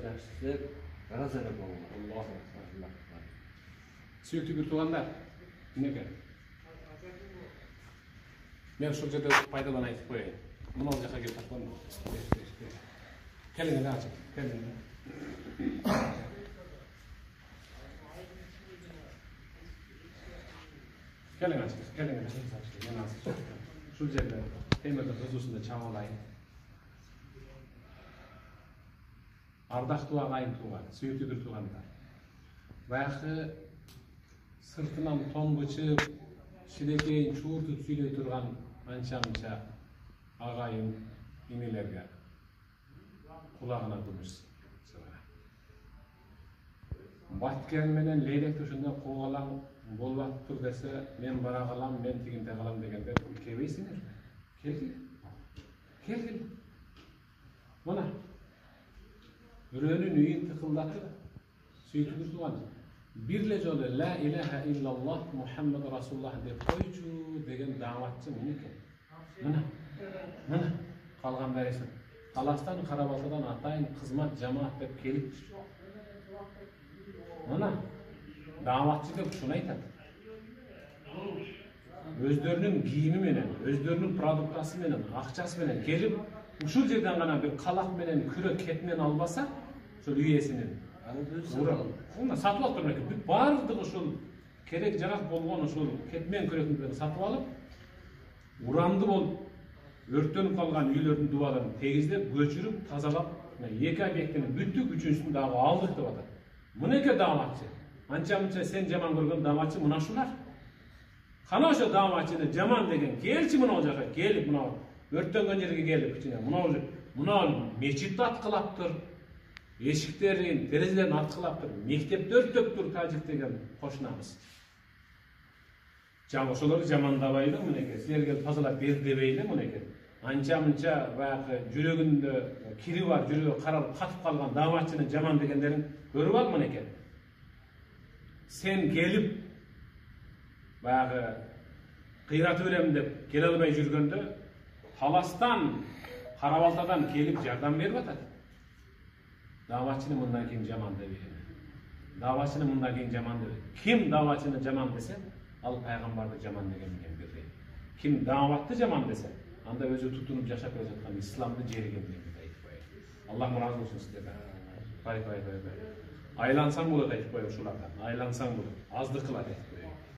жақсы разара болған. Allahu akbar. Suyuktu bir tuğanlar. Neke? Men şu жерде пайдалана айтып коеюн. Мына жака келип тапкан. Келиңиз ачып. Келиңиz. Келиңиz ачып. Келиңиz ачып. Şu жерде темірдің қызусында чамалайын. Ардақтуу ағайын туған, сүйікті бір туғандар. Баяғы сыртынан тон бычып, шилекейін чуыртып сүйлей тұрған анша-мұнша ағайын инелерге құлағына күміс. Баткен менен лейлек түшінде қоғалам болбап тұр десе, мен бара қалам, мен тегінде қалам дегенде кебейсіңдер. Келгіл. Мұна. Үрөнүн үйін тықылдатыр. Сөйтіп тұрған. Бірле жолы «Ла илаха иллаллах Мухаммад Расуллах» деп қойчу деген даватчы мұнекен. Мұна. Қалған бәресін. Таластан, Қарабалтадан атайын қызмат, жамаат деп келіп. Мұна. Даватчы деп шуны айтады. Өздерінің киімі менен, өздерінің продуктасы менен, ақчасы менен келіп, ушул жерден ғана бір қалақ менен, күрек кетмен албаса, шул үйесінен. Оны сатып алып тұрмын екен. Бардығы шул керек жарақ болған шул кетмен күректен сатып алып, урамды болып, өрттеніп қалған үйлердің дуаларын тегіздеп, көшіріп, тазалап, екі объектінің бүттік, үшіншісін дағы алдық деп атады. Мұнеке даматшы. Анча-мұнча сен жаман көрген даматшы мұна шулар. Қана ошо даматчыны жаман деген келчи мына жака келип мына өрттөнгөн жерге келип кичине мына мечитти аткылап тур, эшиктерин, терезелерин аткылап тур, мектепти өрттөп тур тажик деген кошунабыз. Ошолорду жамандабайлы мынеке, силерге тазалап бер дебейли мынеке. Анча-мынча баягы жүрөгүндө кири бар, жүрөгү каралып катып калган даматчыны жаман дегендерин көрүп ал мынеке. Сен келип баягы кыйратып берем деп келе албай жүргөндө Таластан, Карабалтадан келип жардам берип атат. Давачыны мындан кийин жаман дебейин. Давачыны мындан кийин жаман дебейин. Ким давачыны жаман десе, ал пайгамбарды жаман деген менен бирдей. Ким даватты жаман десе, анда өзү тутунуп жашап келе жаткан исламды жериген деп айтып коет. Аллах ыраазы болсун сиздерден. Бай. Айлансаң болот айтып коет ушулардан. Айлансаң болот. Азды кылат айтып коет.